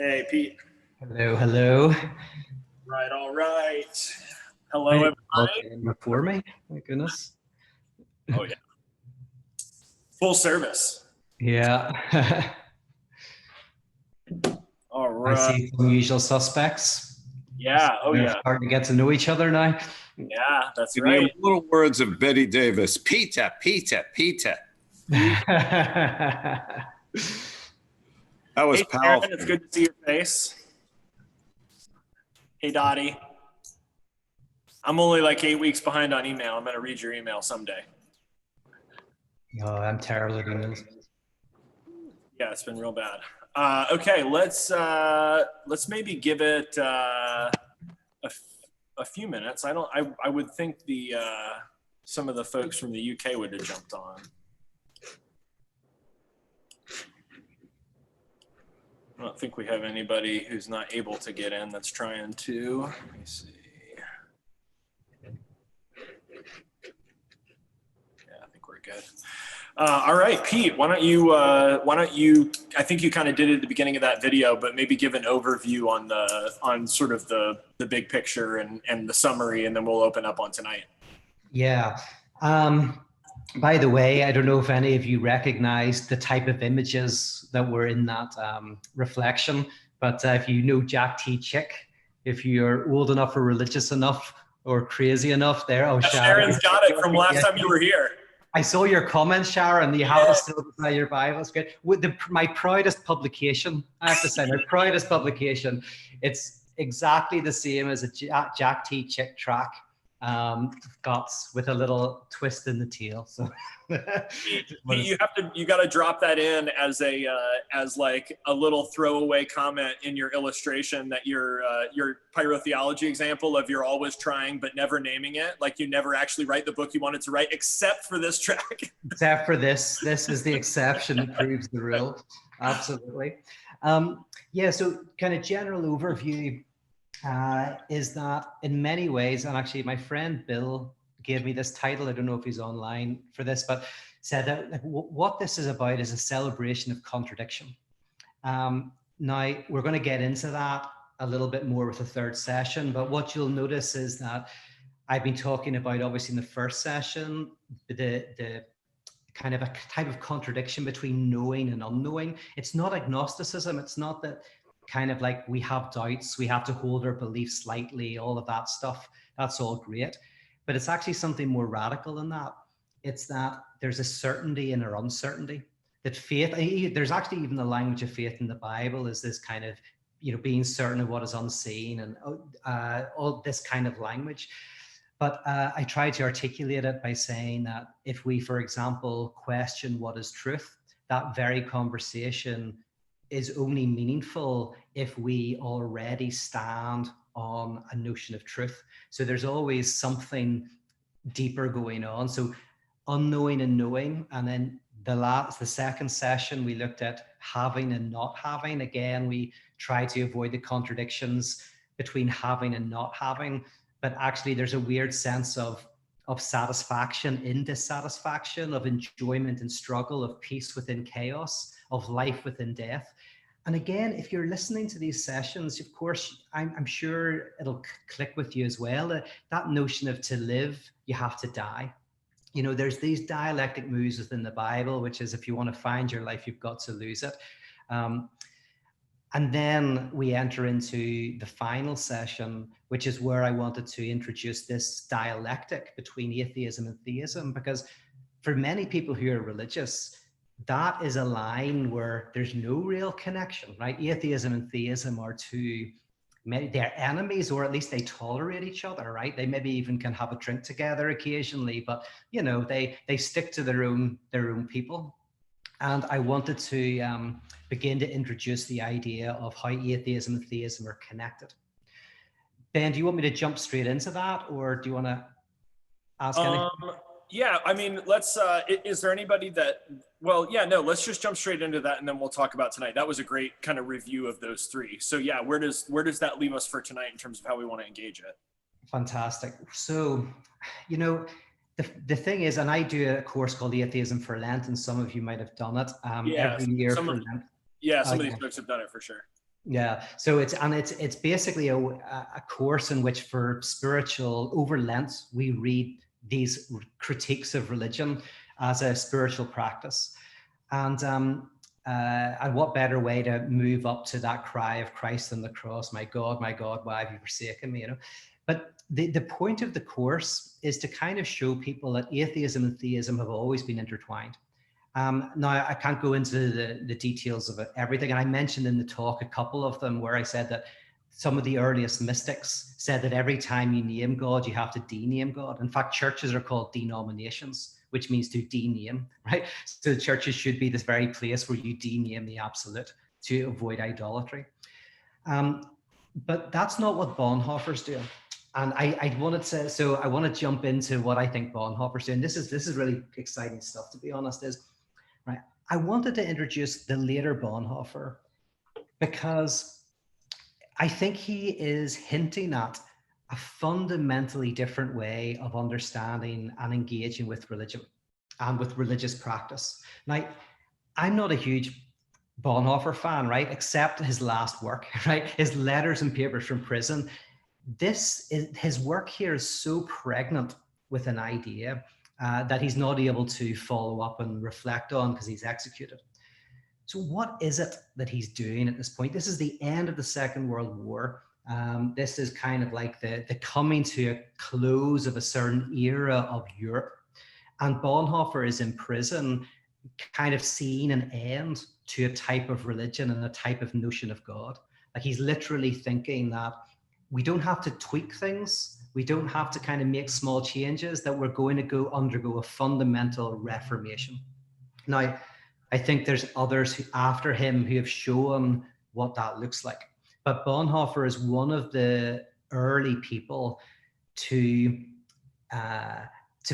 Hey, Pete. Hello, hello. Right, all right. Hello, Hey, everybody. okay, before me, my goodness. Oh, yeah. Full service. Yeah. All I right. see some usual suspects. Yeah. Oh, We're yeah. starting to get to know each other now. Yeah, that's In the right. immortal words of Betty Davis, Peter, Peter, Peter. That was Hey, Sharon, powerful. it's good to see your face. Hey, Dottie. I'm only like 8 weeks behind on email. I'm going to read your email someday. Oh, I'm terrible at emails. Yeah, it's been real bad. Okay, let's maybe give it a few minutes. I would think some of the folks from the UK would have jumped on. I don't think we have anybody who's not able to get in that's trying to. Let me see. Yeah, I think we're good. All right, Pete, why don't you, I think you kind of did it at the beginning of that video, but maybe give an overview on sort of the big picture and the summary, and then we'll open up on tonight. Yeah. By the way, I don't know if any of you recognize the type of images that were in that reflection, but if you know Jack T. Chick, if you're old enough or religious enough or crazy enough there, oh, Sharon's got it from last time you were here. I saw your comment, Sharon. You have it still beside your Bible. It's good. With my proudest publication, I have to say, my proudest publication. It's exactly the same as a Jack T. Chick track, got with a little twist in the tail. So you got to drop that in as like a little throwaway comment in your illustration, that your pyrotheology example of you're always trying but never naming it, like you never actually write the book you wanted to write except for this track. Except for this is the exception that proves the rule. Absolutely. Yeah, so kind of general overview is that in many ways, and actually my friend Bill gave me this title, I don't know if he's online for this, but said that like, what this is about is a celebration of contradiction. Now, we're going to get into that a little bit more with the third session, but what you'll notice is that I've been talking about, obviously in the first session, the kind of a type of contradiction between knowing and unknowing. It's not agnosticism. It's not that kind of like we have doubts, we have to hold our beliefs slightly, all of that stuff. That's all great. But it's actually something more radical than that. It's that there's a certainty in our uncertainty. That faith, there's actually even the language of faith in the Bible is this kind of, being certain of what is unseen and all this kind of language. But I try to articulate it by saying that if we, for example, question what is truth, that very conversation is only meaningful if we already stand on a notion of truth. So there's always something deeper going on. So unknowing and knowing. And then the second session, we looked at having and not having. Again, we try to avoid the contradictions between having and not having. But actually there's a weird sense of satisfaction in dissatisfaction, of enjoyment and struggle, of peace within chaos, of life within death. And again, if you're listening to these sessions, of course, I'm sure it'll click with you as well. That notion of to live, you have to die. There's these dialectic moves within the Bible, which is if you want to find your life, you've got to lose it. And then we enter into the final session, which is where I wanted to introduce this dialectic between atheism and theism, because for many people who are religious, that is a line where there's no real connection, right? Atheism and theism are they're enemies, or at least they tolerate each other, right? They maybe even can have a drink together occasionally, but they stick to their own people. And I wanted to begin to introduce the idea of how atheism and theism are connected. Ben, do you want me to jump straight into that, or do you want to ask anything? Yeah, I mean, let's, is there anybody that, let's just jump straight into that and then we'll talk about tonight. That was a great kind of review of those three. So yeah, where does that leave us for tonight in terms of how we want to engage it? Fantastic. So, the thing is, and I do a course called Atheism for Lent, and some of you might have done it every year for Lent. Yeah, some of these folks have done it for sure. Yeah, so it's basically a course in which for spiritual over Lent we read these critiques of religion as a spiritual practice, and what better way to move up to that cry of Christ on the cross, my God, why have you forsaken me? But the point of the course is to kind of show people that atheism and theism have always been intertwined. Now, I can't go into the details of everything. And I mentioned in the talk a couple of them where I said that some of the earliest mystics said that every time you name God, you have to dename God. In fact, churches are called denominations, which means to dename, right? So churches should be this very place where you dename the absolute to avoid idolatry. But that's not what Bonhoeffer's doing. And I want to jump into what I think Bonhoeffer's doing. This is really exciting stuff, to be honest, right. I wanted to introduce the later Bonhoeffer because I think he is hinting at a fundamentally different way of understanding and engaging with religion and with religious practice. Now, I'm not a huge Bonhoeffer fan, right? Except his last work, right? His letters and papers from prison. His work here is so pregnant with an idea that he's not able to follow up and reflect on because he's executed. So what is it that he's doing at this point? This is the end of the Second World War. This is kind of like the coming to a close of a certain era of Europe. And Bonhoeffer is in prison, kind of seeing an end to a type of religion and a type of notion of God. Like he's literally thinking that we don't have to tweak things. We don't have to kind of make small changes, that we're going to undergo a fundamental reformation. Now, I think there's others after him who have shown what that looks like. But Bonhoeffer is one of the early people to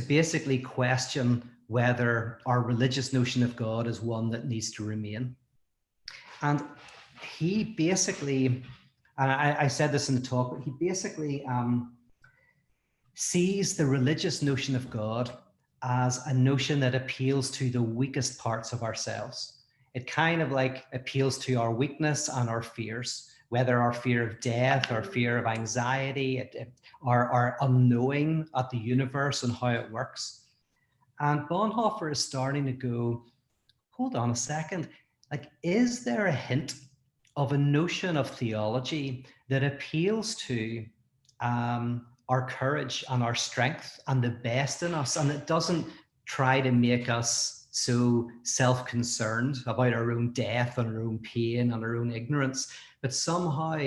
basically question whether our religious notion of God is one that needs to remain. And he basically, and I said this in the talk, but he basically sees the religious notion of God as a notion that appeals to the weakest parts of ourselves. It kind of like appeals to our weakness and our fears, whether our fear of death, our fear of anxiety, our unknowing at the universe and how it works. And Bonhoeffer is starting to go, hold on a second, like, is there a hint of a notion of theology that appeals to our courage and our strength and the best in us, and it doesn't try to make us so self-concerned about our own death and our own pain and our own ignorance, but somehow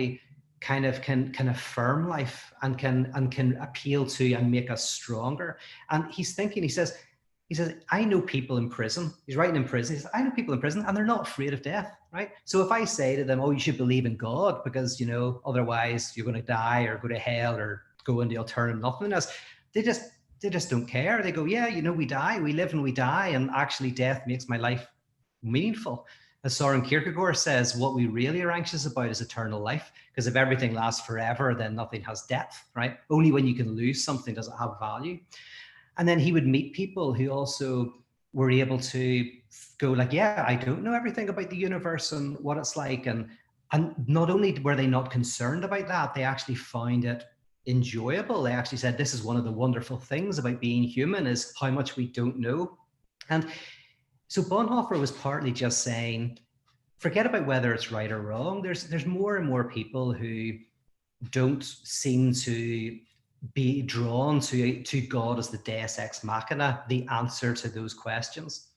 kind of can affirm life and can appeal to and make us stronger. And he's thinking, he says, I know people in prison. He's writing in prison. He says, I know people in prison and they're not afraid of death, right? So if I say to them, oh, you should believe in God because, otherwise you're going to die or go to hell or go into alternative nothingness, they just don't care. They go, yeah, we die, we live and we die. And actually death makes my life meaningful. As Søren Kierkegaard says, what we really are anxious about is eternal life, because if everything lasts forever, then nothing has depth, right? Only when you can lose something does it have value. And then he would meet people who also were able to go like, yeah, I don't know everything about the universe and what it's like. And not only were they not concerned about that, they actually found it enjoyable. They actually said, this is one of the wonderful things about being human, is how much we don't know. And so Bonhoeffer was partly just saying, forget about whether it's right or wrong. There's more and more people who don't seem to be drawn to God as the Deus ex machina, the answer to those questions.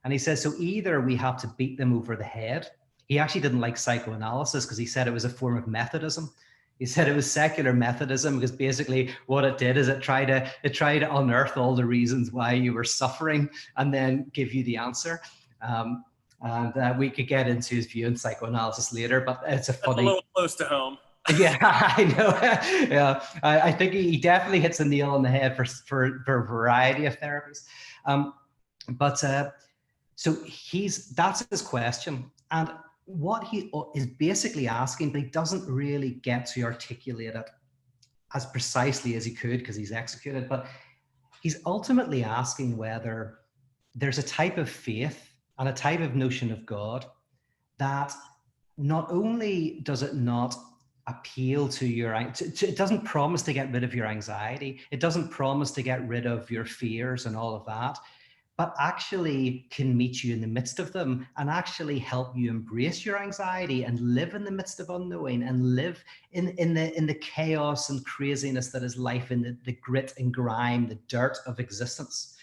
And he says, so either we have to beat them over the head. He actually didn't like psychoanalysis because he said it was a form of Methodism. He said it was secular Methodism because basically what it did is it tried to unearth all the reasons why you were suffering and then give you the answer. And we could get into his view in psychoanalysis later, but it's a funny. That's a little close to home. Yeah, I know. Yeah, I think he definitely hits the nail on the head for a variety of therapies. So that's his question, and what he is basically asking, but he doesn't really get to articulate it as precisely as he could because he's executed. But he's ultimately asking whether there's a type of faith and a type of notion of God that not only does it not appeal to your, it doesn't promise to get rid of your anxiety. It doesn't promise to get rid of your fears and all of that, but actually can meet you in the midst of them and actually help you embrace your anxiety and live in the midst of unknowing and live in the chaos and craziness that is life, in the grit and grime, the dirt of existence.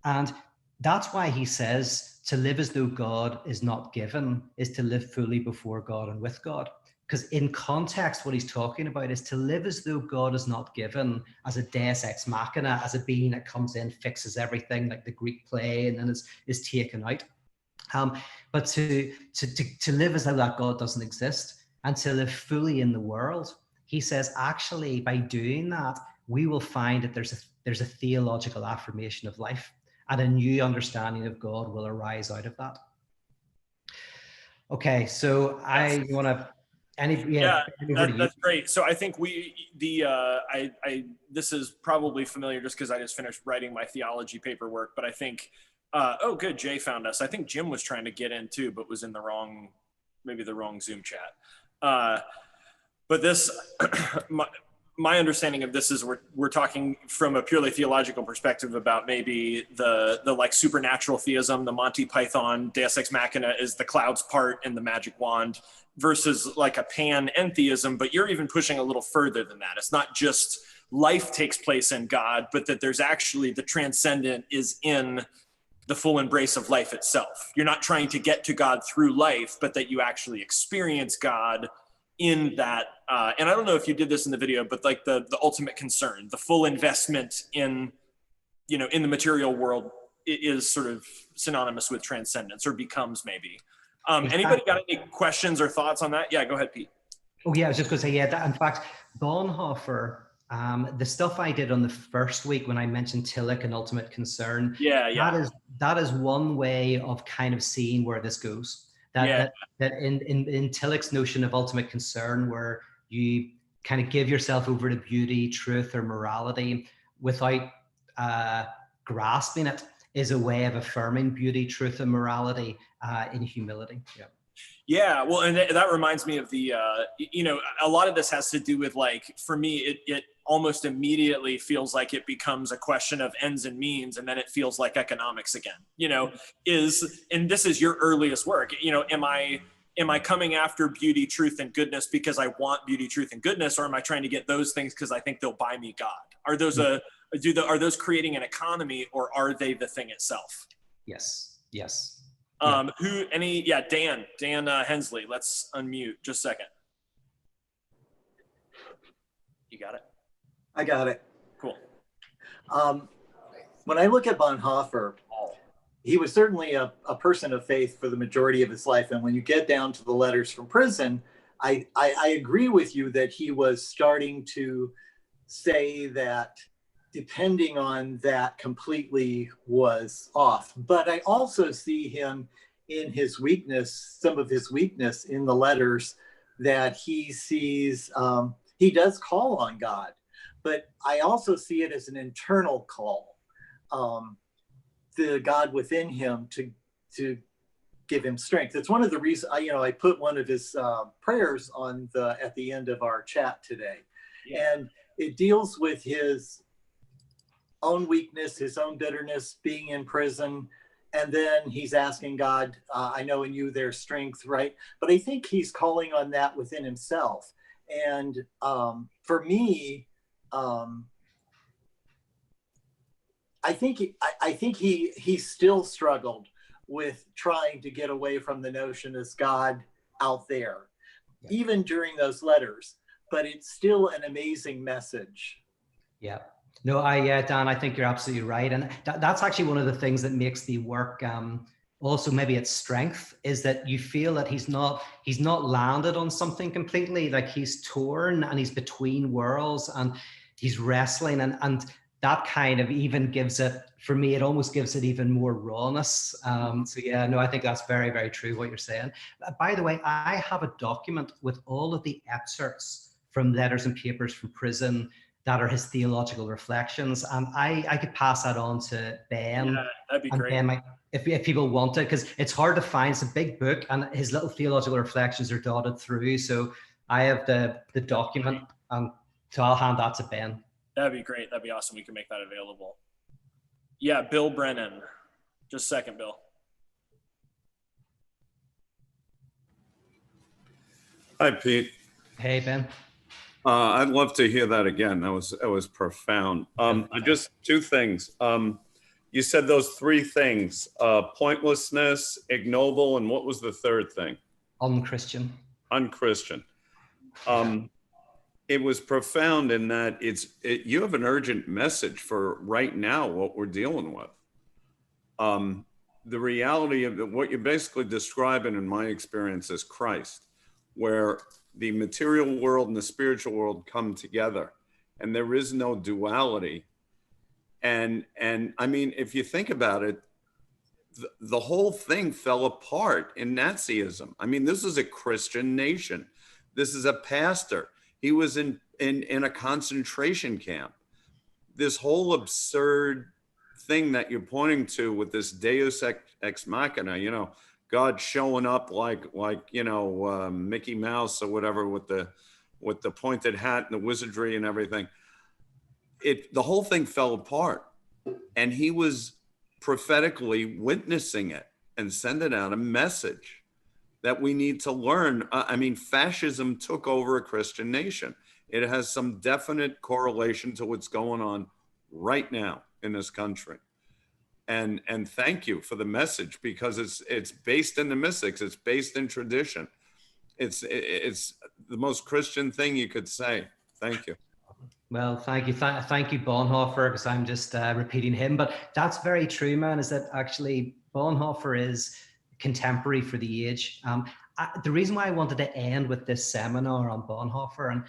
And that's why he says to live as though God is not given is to live fully before God and with God. Because in context, what he's talking about is to live as though God is not given as a deus ex machina, as a being that comes in, fixes everything like the Greek play, and then is taken out. But to live as though that God doesn't exist and to live fully in the world. He says, actually, by doing that, we will find that there's a theological affirmation of life, and a new understanding of God will arise out of that. Okay, so I want to. That's great. So I think this is probably familiar just because I just finished writing my theology paperwork, but I think, oh, good, Jay found us. I think Jim was trying to get in too, but was in the wrong Zoom chat. But this, my understanding of this is we're talking from a purely theological perspective about maybe the like supernatural theism, the Monty Python Deus Ex Machina is the clouds part and the magic wand, versus like a pan-entheism, but you're even pushing a little further than that. It's not just life takes place in God, but that there's actually the transcendent is in the full embrace of life itself. You're not trying to get to God through life, but that you actually experience God in that. And I don't know if you did this in the video, but like the ultimate concern, the full investment in, in the material world is sort of synonymous with transcendence, or becomes maybe. Anybody got any questions or thoughts on that? Yeah, go ahead, Pete. Oh yeah, I was just going to say, yeah, in fact, Bonhoeffer, the stuff I did on the first week when I mentioned Tillich and ultimate concern, that is one way of kind of seeing where this goes. That in Tillich's notion of ultimate concern, where you kind of give yourself over to beauty, truth, or morality without grasping it, is a way of affirming beauty, truth, and morality in humility. Yeah, well, and that reminds me of the, a lot of this has to do with, like, for me, it almost immediately feels like it becomes a question of ends and means, and then it feels like economics again, and this is your earliest work, am I coming after beauty, truth, and goodness because I want beauty, truth, and goodness, or am I trying to get those things because I think they'll buy me God? Are those are those creating an economy, or are they the thing itself? Yes. Dan Hensley, let's unmute just a second. You got it? I got it. Cool. When I look at Bonhoeffer, he was certainly a person of faith for the majority of his life. And when you get down to the letters from prison, I agree with you that he was starting to say that depending on that completely was off. But I also see him in his weakness, some of his weakness in the letters, that he sees, he does call on God, but I also see it as an internal call, the God within him to give him strength. It's one of the reasons, I put one of his prayers on at the end of our chat today. Yeah. And it deals with his own weakness, his own bitterness, being in prison. And then he's asking God, I know in you there's strength, right? But I think he's calling on that within himself. And for me, I think he still struggled with trying to get away from the notion as God out there, even during those letters. But it's still an amazing message. Yeah. No, Dan, I think you're absolutely right. And that's actually one of the things that makes the work also maybe its strength, is that you feel that he's not landed on something completely, like he's torn and he's between worlds and he's wrestling, and that kind of even gives it, for me, it almost gives it even more rawness. So yeah, no, I think that's very, very true what you're saying. By the way, I have a document with all of the excerpts from letters and papers from prison that are his theological reflections, and I could pass that on to Ben. Yeah, that'd be great. if people want it, because it's hard to find. It's a big book, and his little theological reflections are dotted through. So I have the document, so I'll hand that to Ben. That'd be great. That'd be awesome. We can make that available. Yeah, Bill Brennan. Just a second, Bill. Hi, Pete. Hey, Ben. I'd love to hear that again. That was profound. Just two things. You said those three things: pointlessness, ignoble, and what was the third thing? Unchristian. Unchristian. It was profound in that you have an urgent message for right now, what we're dealing with. The reality of what you're basically describing, in my experience, is Christ, where the material world and the spiritual world come together, and there is no duality. And I mean, if you think about it, the whole thing fell apart in Nazism. I mean, this is a Christian nation. This is a pastor. He was in a concentration camp. This whole absurd thing that you're pointing to with this Deus ex machina, God showing up like Mickey Mouse or whatever with the pointed hat and the wizardry and everything. The whole thing fell apart, and he was prophetically witnessing it and sending out a message that we need to learn. I mean, fascism took over a Christian nation. It has some definite correlation to what's going on right now in this country. And thank you for the message, because it's based in the mystics. It's based in tradition. It's the most Christian thing you could say. Thank you. Well, thank you. Thank you, Bonhoeffer, because I'm just repeating him. But that's very true, man, is that actually Bonhoeffer is contemporary for the age. The reason why I wanted to end with this seminar on Bonhoeffer, and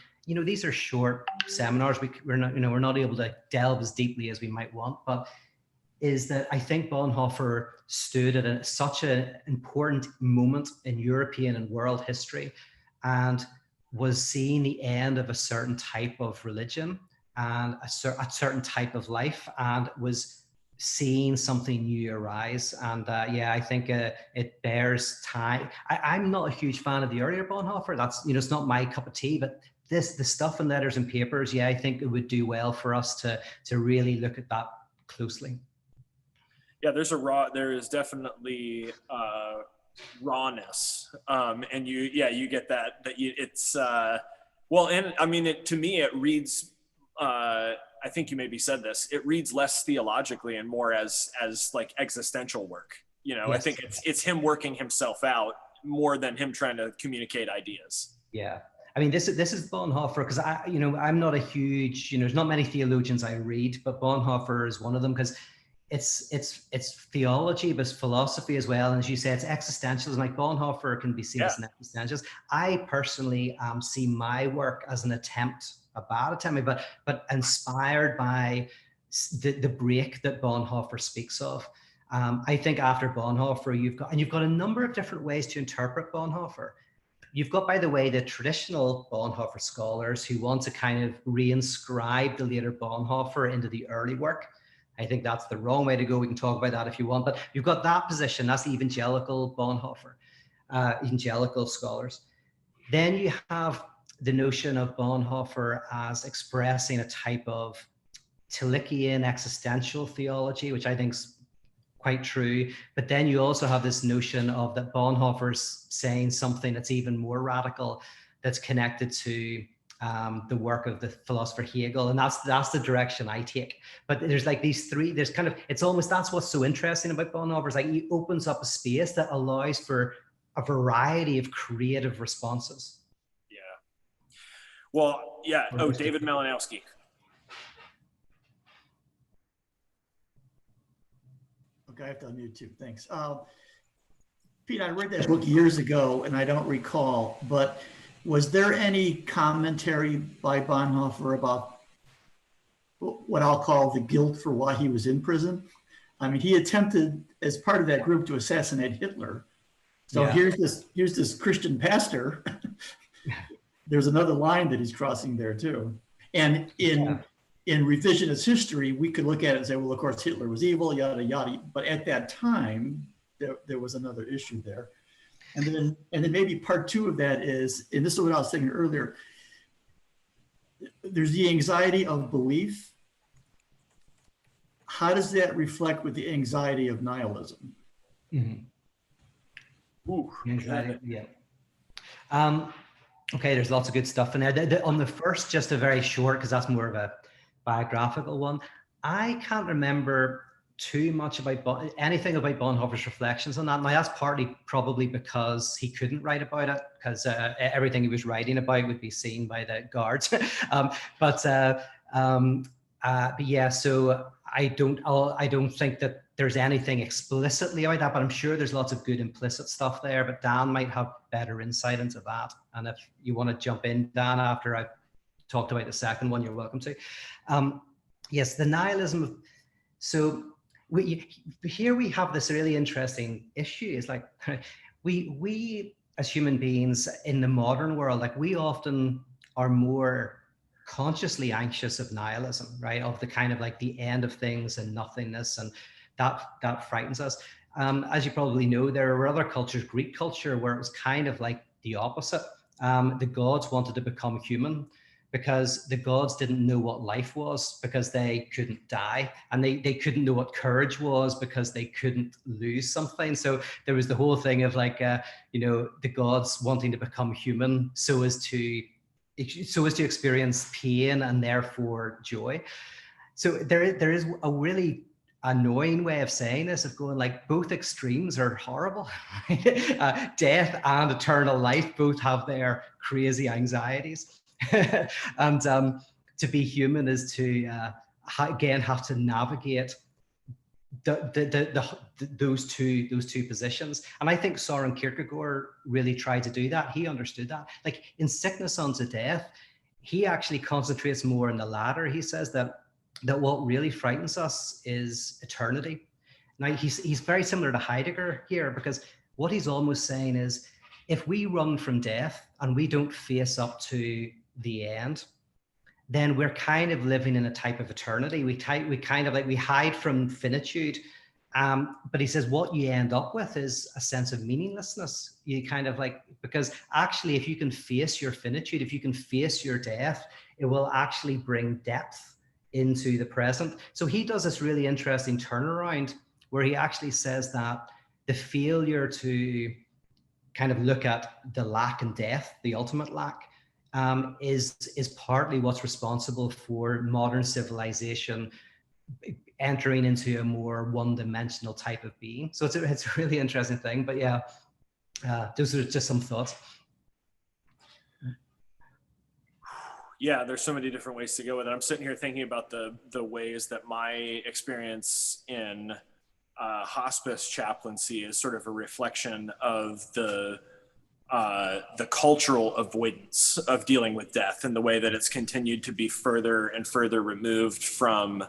these are short seminars. We're not able to delve as deeply as we might want, but is that I think Bonhoeffer stood at such an important moment in European and world history, and was seeing the end of a certain type of religion and a certain type of life, and was seeing something new arise. And I think it bears time. I'm not a huge fan of the earlier Bonhoeffer. That's, it's not my cup of tea, but the stuff in Letters and Papers, I think it would do well for us to really look at that closely. Yeah, there is definitely rawness, and you get that it's and I mean, to me it reads, I think you maybe said this, it reads less theologically and more as like existential work. Yes. I think it's him working himself out more than him trying to communicate ideas. Yeah. I mean, this is Bonhoeffer, because I'm not a huge, there's not many theologians I read, but Bonhoeffer is one of them, because it's theology, but it's philosophy as well. And as you say, it's existentialism. Like Bonhoeffer can be seen as an existentialist. I personally see my work as an attempt, a bad attempt, but inspired by the break that Bonhoeffer speaks of. I think after Bonhoeffer, you've got a number of different ways to interpret Bonhoeffer. You've got, by the way, the traditional Bonhoeffer scholars who want to kind of reinscribe the later Bonhoeffer into the early work. I think that's the wrong way to go. We can talk about that if you want, but you've got that position. That's the evangelical Bonhoeffer, evangelical scholars. Then you have the notion of Bonhoeffer as expressing a type of Tillichian existential theology, which I think is quite true. But then you also have this notion of that Bonhoeffer's saying something that's even more radical, that's connected to the work of the philosopher Hegel, and that's the direction I take. But there's like these three. There's kind of, it's almost, that's what's so interesting about Bonhoeffer, is like he opens up a space that allows for a variety of creative responses. Yeah. Well, yeah. Oh, David Malinowski. Okay, I have to unmute too. Thanks. Pete, I read that book years ago, and I don't recall, but was there any commentary by Bonhoeffer about what I'll call the guilt for why he was in prison? I mean, he attempted, as part of that group, to assassinate Hitler. So here's this Christian pastor. There's another line that he's crossing there too. And in in revisionist history, we could look at it and say, well, of course, Hitler was evil, yada, yada. But at that time, there was another issue there. And then maybe part two of that is, and this is what I was thinking earlier, there's the anxiety of belief. How does that reflect with the anxiety of nihilism? Mm-hmm. Ooh, anxiety, yeah. Okay, there's lots of good stuff in there. On the first, just a very short, because that's more of a biographical one. I can't remember too much about anything about Bonhoeffer's reflections on that. Now, that's partly probably because he couldn't write about it, because everything he was writing about would be seen by the guards. But yeah, so I don't think that there's anything explicitly about that, but I'm sure there's lots of good implicit stuff there. But Dan might have better insight into that. And if you want to jump in, Dan, after I've talked about the second one, you're welcome to. Yes, the nihilism. So here we have this really interesting issue. It's like we as human beings in the modern world, like we often are more consciously anxious of nihilism, right? Of the kind of like the end of things and nothingness, and that frightens us. As you probably know, there are other cultures, Greek culture, where it was kind of like the opposite. The gods wanted to become human because the gods didn't know what life was, because they couldn't die, and they couldn't know what courage was because they couldn't lose something. So there was the whole thing of like, the gods wanting to become human so as to experience pain and therefore joy. So there is a really annoying way of saying this, of going like both extremes are horrible. Death and eternal life both have their crazy anxieties. And to be human is to again have to navigate those two positions. And I think Søren Kierkegaard really tried to do that. He understood that. Like in Sickness Unto Death, he actually concentrates more on the latter. He says that what really frightens us is eternity. Now he's very similar to Heidegger here, because what he's almost saying is, if we run from death and we don't face up to the end, then we're kind of living in a type of eternity. We hide from finitude. But he says what you end up with is a sense of meaninglessness. You kind of like, because actually if you can face your finitude, if you can face your death, it will actually bring depth into the present. So he does this really interesting turnaround where he actually says that the failure to kind of look at the lack and death, the ultimate lack, is partly what's responsible for modern civilization entering into a more one-dimensional type of being. So it's a really interesting thing. But yeah, those are just some thoughts. Yeah, there's so many different ways to go with it. I'm sitting here thinking about the ways that my experience in hospice chaplaincy is sort of a reflection of the cultural avoidance of dealing with death, and the way that it's continued to be further and further removed from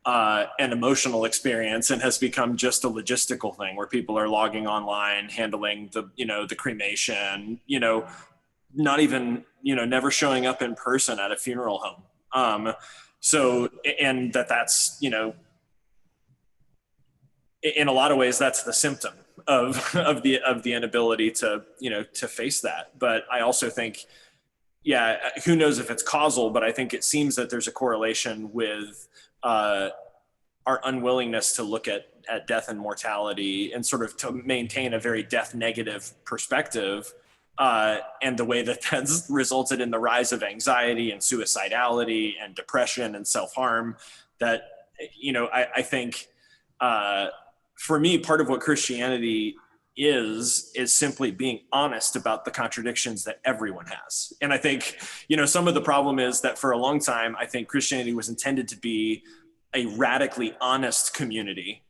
an emotional experience, and has become just a logistical thing where people are logging online, handling the cremation, not even, never showing up in person at a funeral home. So, and that's, in a lot of ways, that's the symptom of the inability to face that. But I also think, who knows if it's causal, but I think it seems that there's a correlation with our unwillingness to look at death and mortality, and sort of to maintain a very death negative perspective, and the way that that's resulted in the rise of anxiety and suicidality and depression and self-harm. That, I think, for me, part of what Christianity is simply being honest about the contradictions that everyone has. And I think, some of the problem is that for a long time, I think Christianity was intended to be a radically honest community,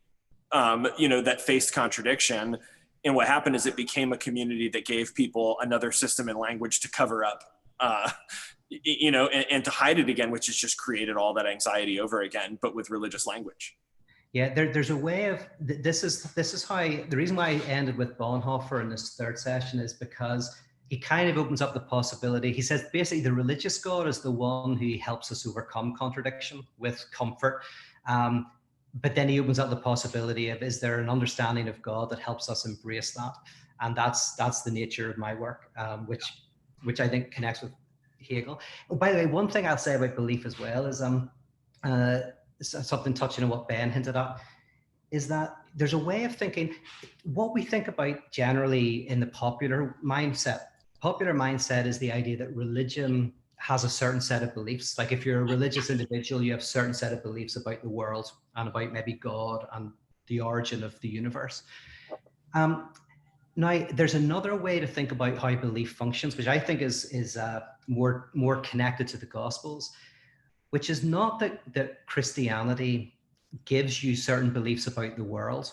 that faced contradiction. And what happened is it became a community that gave people another system and language to cover up, and to hide it again, which has just created all that anxiety over again, but with religious language. Yeah, there's a way of, this is how, the reason why I ended with Bonhoeffer in this third session is because he kind of opens up the possibility. He says basically the religious God is the one who helps us overcome contradiction with comfort. But then he opens up the possibility of, is there an understanding of God that helps us embrace that? And that's the nature of my work, which I think connects with Hegel. Oh, by the way, one thing I'll say about belief as well is something touching on what Ben hinted at, is that there's a way of thinking. What we think about generally in the popular mindset is the idea that religion has a certain set of beliefs. Like if you're a religious individual, you have a certain set of beliefs about the world and about maybe God and the origin of the universe. Now, there's another way to think about how belief functions, which I think is more connected to the Gospels, which is not that Christianity gives you certain beliefs about the world,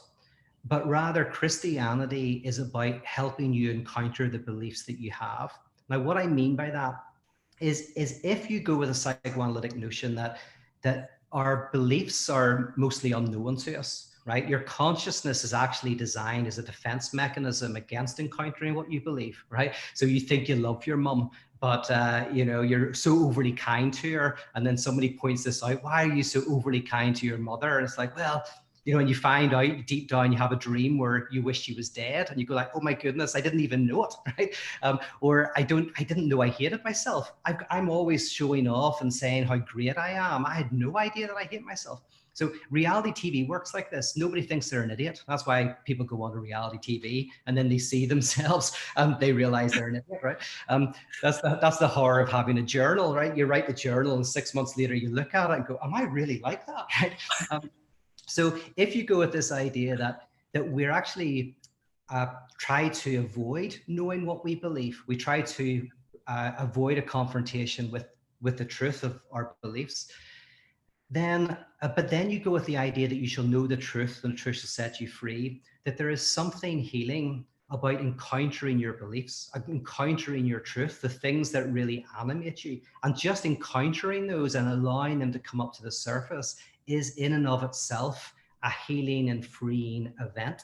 but rather Christianity is about helping you encounter the beliefs that you have. Now, what I mean by that is if you go with a psychoanalytic notion that our beliefs are mostly unknown to us, right? Your consciousness is actually designed as a defense mechanism against encountering what you believe, right? So you think you love your mum, but you're so overly kind to her, and then somebody points this out. Why are you so overly kind to your mother? And it's like, well, and you find out deep down you have a dream where you wish she was dead, and you go like, oh my goodness, I didn't even know it, right? Or I didn't know I hated myself. I'm always showing off and saying how great I am. I had no idea that I hate myself. So reality TV works like this. Nobody thinks they're an idiot. That's why people go on to reality TV, and then they see themselves and they realize they're an idiot, right? That's the horror of having a journal, right? You write the journal, and 6 months later you look at it and go, am I really like that, right? So if you go with this idea that we're actually try to avoid knowing what we believe, we try to avoid a confrontation with the truth of our beliefs, but then you go with the idea that you shall know the truth and the truth shall set you free, that there is something healing about encountering your beliefs, encountering your truth, the things that really animate you, and just encountering those and allowing them to come up to the surface is in and of itself a healing and freeing event.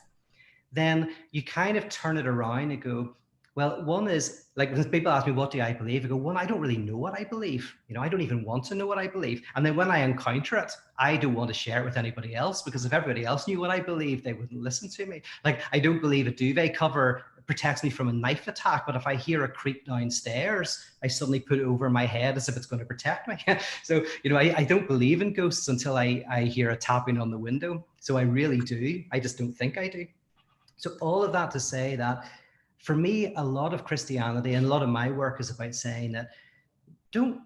Then you kind of turn it around and go, well, one is, like when people ask me, what do I believe? I go, one, I don't really know what I believe. I don't even want to know what I believe. And then when I encounter it, I don't want to share it with anybody else, because if everybody else knew what I believe, they wouldn't listen to me. Like, I don't believe a duvet cover protects me from a knife attack, but if I hear a creak downstairs, I suddenly put it over my head as if it's going to protect me. So, I don't believe in ghosts until I hear a tapping on the window. So I really do. I just don't think I do. So all of that to say that for me, a lot of Christianity and a lot of my work is about saying that don't,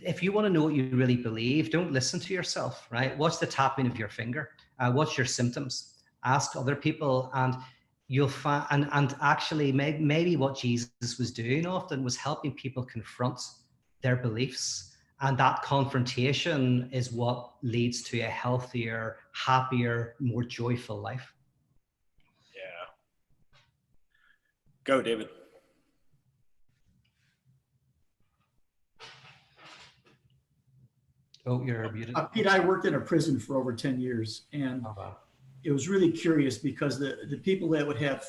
if you want to know what you really believe, don't listen to yourself, right? Watch the tapping of your finger. What's your symptoms? Ask other people, and you'll find, and actually maybe what Jesus was doing often was helping people confront their beliefs. And that confrontation is what leads to a healthier, happier, more joyful life. Go, David. Oh, you're muted. Pete, I worked in a prison for over 10 years, and it was really curious because the people that would have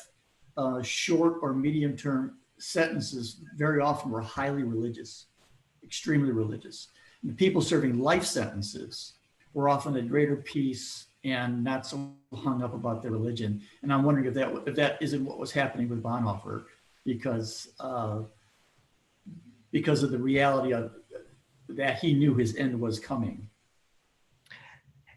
short or medium term sentences very often were highly religious, extremely religious. And the people serving life sentences were often at greater peace and not so hung up about their religion. And I'm wondering if that isn't what was happening with Bonhoeffer, because of the reality of that he knew his end was coming.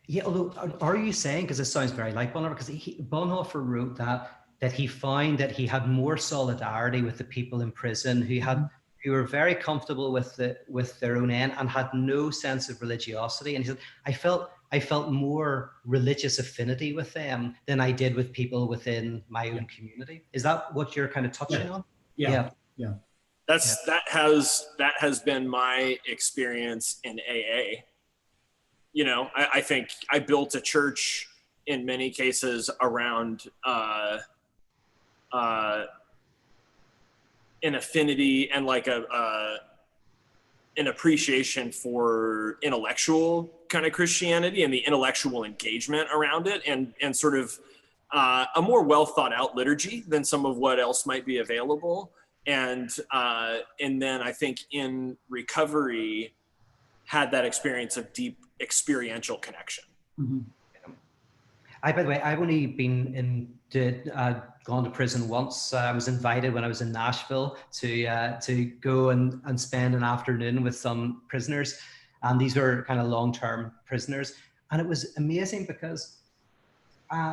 Yeah, although, are you saying, because this sounds very like Bonhoeffer, because Bonhoeffer wrote that he found that he had more solidarity with the people in prison who were very comfortable with their own end and had no sense of religiosity. And he said, I felt more religious affinity with them than I did with people within my own community. Is that what you're kind of touching on? Yeah. That has been my experience in AA. I think I built a church in many cases around an affinity and like an appreciation for intellectual kind of Christianity and the intellectual engagement around it, and sort of a more well thought out liturgy than some of what else might be available. and then I think in recovery had that experience of deep experiential connection. Mm-hmm. By the way, I've only been gone to prison once. I was invited when I was in Nashville to go and spend an afternoon with some prisoners, and these were kind of long-term prisoners, and it was amazing because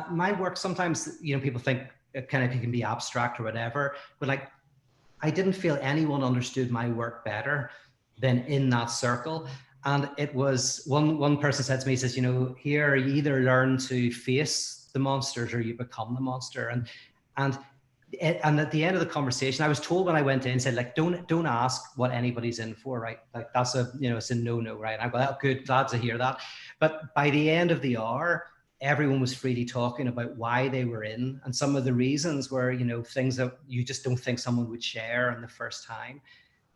my work sometimes, people think it can be abstract or whatever, but like I didn't feel anyone understood my work better than in that circle. And it was one person said to me, he says, here you either learn to face the monsters or you become the monster. And at the end of the conversation, I was told when I went in, said like, don't ask what anybody's in for, right? Like that's it's a no, right? And I go, oh, good, glad to hear that. But by the end of the hour, everyone was freely talking about why they were in. And some of the reasons were, things that you just don't think someone would share on the first time.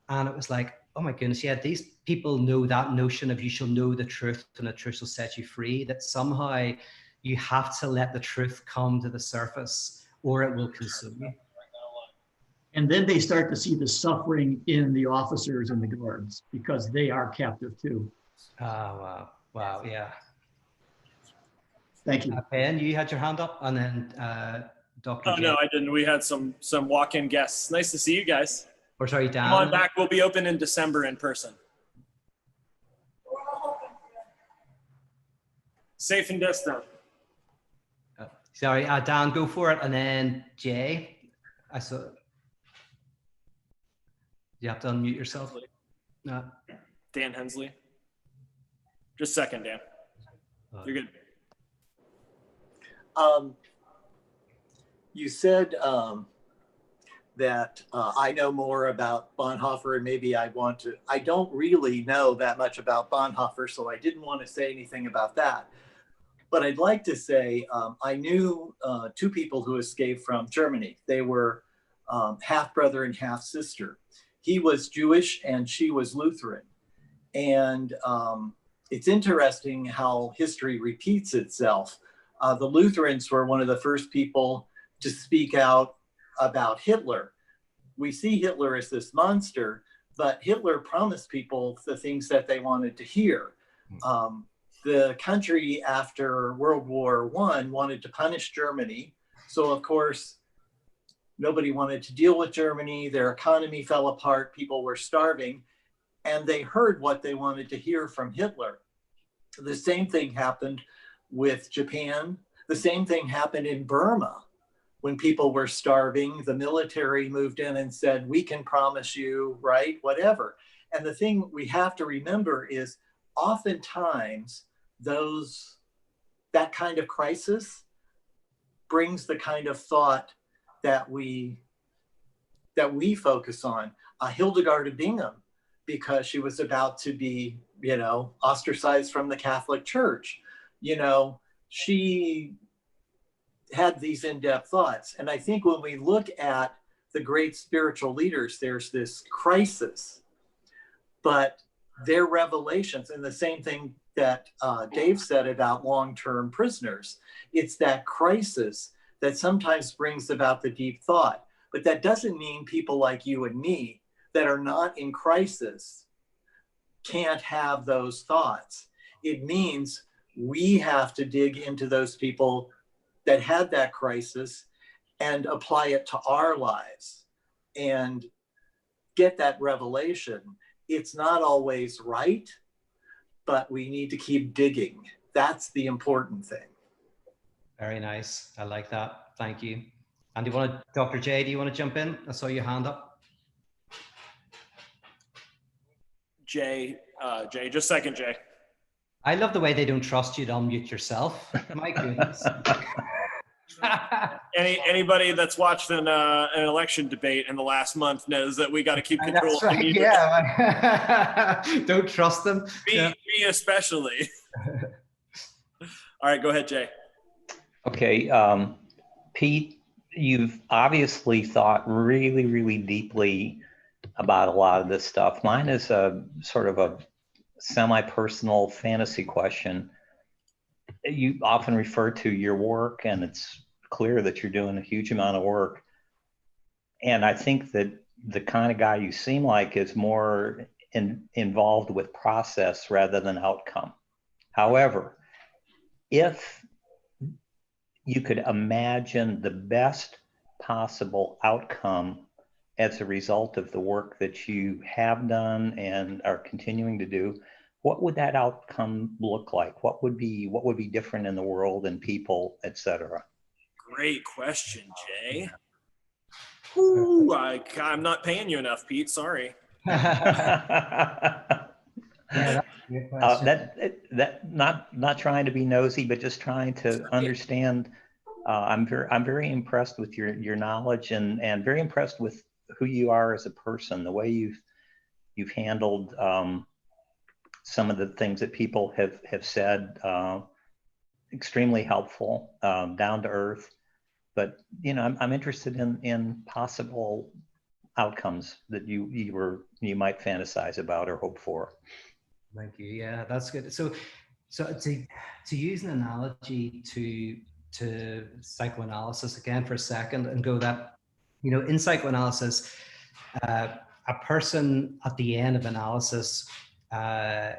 And it was like, oh my goodness, yeah, these people know that notion of you shall know the truth and the truth will set you free, that somehow you have to let the truth come to the surface or it will consume you. And then they start to see the suffering in the officers and the guards because they are captive too. Oh, wow. Wow, yeah. Thank you. Ben, you had your hand up, and then Dr. Oh, J. no, I didn't. We had some walk-in guests. Nice to see you guys. Or sorry, Dan. Come on back. We'll be open in December in person. Safe and distant. Sorry, Dan, go for it, and then Jay. I saw. You have to unmute yourself. Dan Hensley. Just a second, Dan. You're good. You said that I know more about Bonhoeffer, and maybe I don't really know that much about Bonhoeffer, so I didn't want to say anything about that. But I'd like to say I knew two people who escaped from Germany. They were half brother and half sister. He was Jewish and she was Lutheran. And it's interesting how history repeats itself. The Lutherans were one of the first people to speak out about Hitler. We see Hitler as this monster, but Hitler promised people the things that they wanted to hear. The country after World War I wanted to punish Germany. So of course, nobody wanted to deal with Germany. Their economy fell apart. People were starving. And they heard what they wanted to hear from Hitler. The same thing happened with Japan. The same thing happened in Burma. When people were starving, the military moved in and said, we can promise you, right, whatever. And the thing we have to remember is oftentimes that kind of crisis brings the kind of thought that we focus on. Hildegard of Bingen, because she was about to be, ostracized from the Catholic Church. She had these in-depth thoughts. And I think when we look at the great spiritual leaders, there's this crisis, but their revelations, and the same thing that Dave said about long-term prisoners, it's that crisis that sometimes brings about the deep thought. But that doesn't mean people like you and me that are not in crisis can't have those thoughts. It means we have to dig into those people that had that crisis and apply it to our lives and get that revelation. It's not always right, but we need to keep digging. That's the important thing. Very nice. I like that. Thank you. And Dr. J, do you want to jump in? I saw your hand up. Jay, just a second, Jay. I love the way they don't trust you to unmute yourself. My goodness. Anybody that's watched an election debate in the last month knows that we got to keep control. That's right, yeah. Don't trust them. Me especially. All right, go ahead, Jay. Okay, Pete, you've obviously thought really, really deeply about a lot of this stuff. Mine is a sort of a semi-personal fantasy question. You often refer to your work, and it's clear that you're doing a huge amount of work. And I think that the kind of guy you seem like is more involved with process rather than outcome. However, if you could imagine the best possible outcome as a result of the work that you have done and are continuing to do, what would that outcome look like? What would be different in the world and people, etc.? Great question, Jay. Ooh, I'm not paying you enough, Pete. Sorry. Yeah, that's a good question. That not trying to be nosy, but just trying to understand. I'm very impressed with your knowledge and very impressed with who you are as a person. The way you've handled some of the things that people have said, extremely helpful, down to earth. But I'm interested in possible outcomes that you might fantasize about or hope for. Thank you. Yeah, that's good. So to use an analogy to psychoanalysis again for a second and go that, in psychoanalysis, a person at the end of analysis, the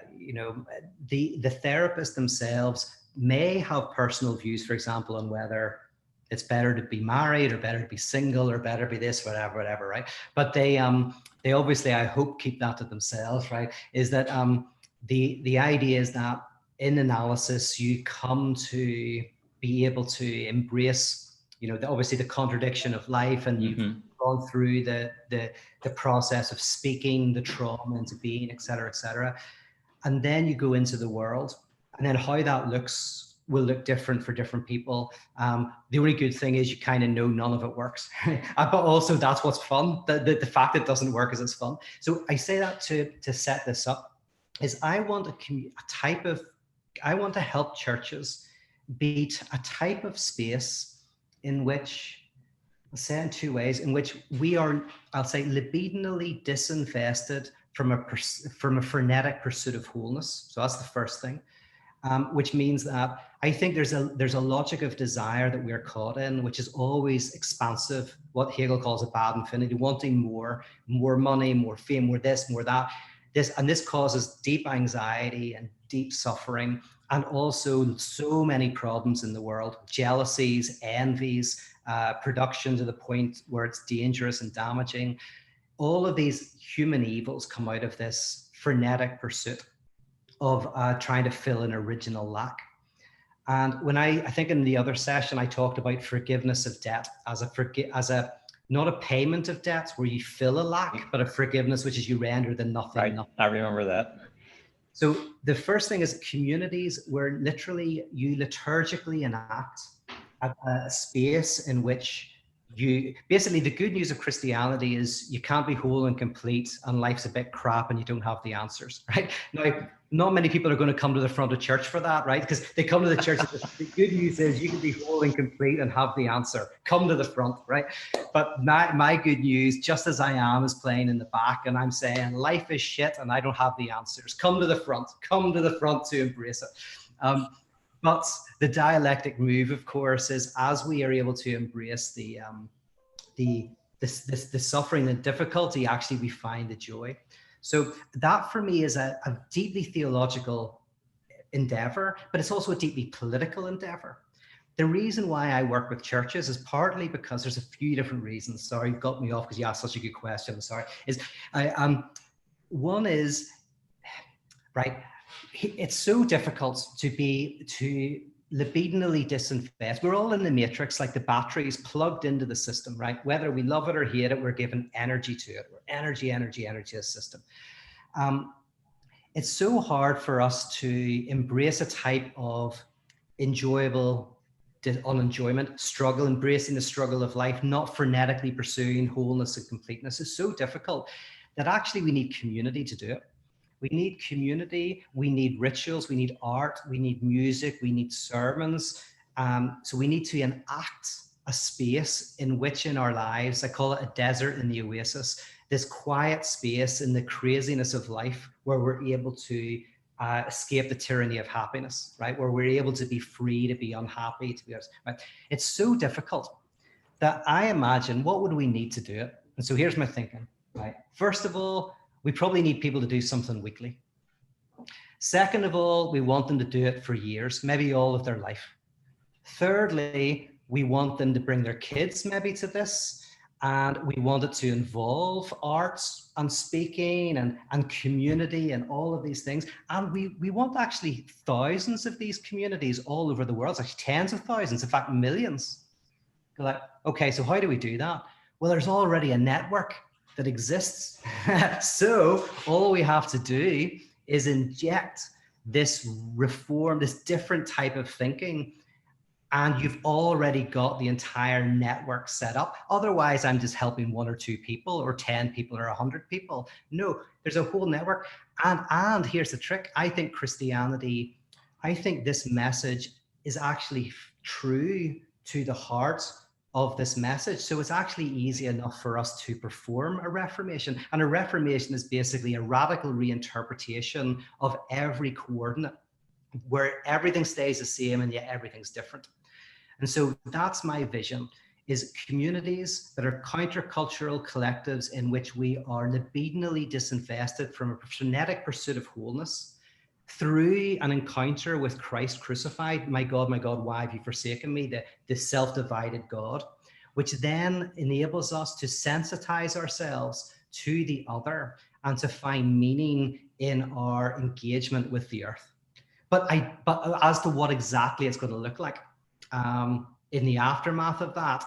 therapist themselves may have personal views, for example, on whether it's better to be married or better to be single or better to be this, whatever, right? But they obviously, I hope, keep that to themselves, right? Is that the idea is that in analysis, you come to be able to embrace, obviously the contradiction of life, and you've gone through the process of speaking the trauma into being, et cetera, and then you go into the world, and then how that will look different for different people. The only good thing is you kind of know none of it works, but also that's what's fun. The fact it doesn't work is it's fun. So I say that to set this up. Is I want to help churches be a type of space in which, I'll say in two ways, in which we are, I'll say, libidinally disinvested from a frenetic pursuit of wholeness. So that's the first thing, which means that I think there's a logic of desire that we're caught in, which is always expansive, what Hegel calls a bad infinity, wanting more money, more fame, more this, more that. This causes deep anxiety and deep suffering, and also so many problems in the world: jealousies, envies, production to the point where it's dangerous and damaging. All of these human evils come out of this frenetic pursuit of trying to fill an original lack. And when I think in the other session, I talked about forgiveness of debt as not a payment of debt where you fill a lack, but a forgiveness, which is you render the nothing. Right. I remember that. So the first thing is communities where literally you liturgically enact a space in which basically the good news of Christianity is you can't be whole and complete and life's a bit crap and you don't have the answers, right? Now, not many people are going to come to the front of church for that, right? Because they come to the church and the good news is you can be whole and complete and have the answer. Come to the front, right? But my good news, just as I am, is playing in the back, and I'm saying life is shit and I don't have the answers. Come to the front to embrace it. But the dialectic move, of course, is as we are able to embrace the suffering and difficulty, actually we find the joy. So that for me is a deeply theological endeavor, but it's also a deeply political endeavor. The reason why I work with churches is partly because there's a few different reasons. Sorry, you got me off because you asked such a good question. Sorry. One is, right, it's so difficult to libidinally disinvest. We're all in the matrix, like the batteries plugged into the system, right? Whether we love it or hate it, we're given energy to it. We're energy to the system. It's so hard for us to embrace a type of enjoyable unenjoyment, struggle, embracing the struggle of life, not frenetically pursuing wholeness and completeness. Is so difficult that actually we need community to do it. We need community, we need rituals, we need art, we need music, we need sermons. So we need to enact a space in which in our lives, I call it a desert in the oasis, this quiet space in the craziness of life where we're able to escape the tyranny of happiness, right? Where we're able to be free, to be unhappy, to be, right? It's so difficult that I imagine what would we need to do it? And so here's my thinking, right? First of all, we probably need people to do something weekly. Second of all, we want them to do it for years, maybe all of their life. Thirdly, we want them to bring their kids maybe to this, and we want it to involve arts and speaking and community and all of these things. And we want actually thousands of these communities all over the world, actually tens of thousands, in fact, millions. You're like, okay, so how do we do that? Well, there's already a network that exists. So all we have to do is inject this reform, this different type of thinking, and you've already got the entire network set up. Otherwise, I'm just helping 1 or 2 people or 10 people or 100 people. No, there's a whole network. And here's the trick. I think Christianity, I think this message is actually true to the heart of this message. So it's actually easy enough for us to perform a reformation. And a reformation is basically a radical reinterpretation of every coordinate, where everything stays the same and yet everything's different. And so that's my vision, is communities that are countercultural collectives in which we are libidinally disinvested from a frenetic pursuit of wholeness through an encounter with Christ crucified. My God, why have you forsaken me? The self-divided God, which then enables us to sensitize ourselves to the other and to find meaning in our engagement with the earth. But as to what exactly it's going to look like in the aftermath of that,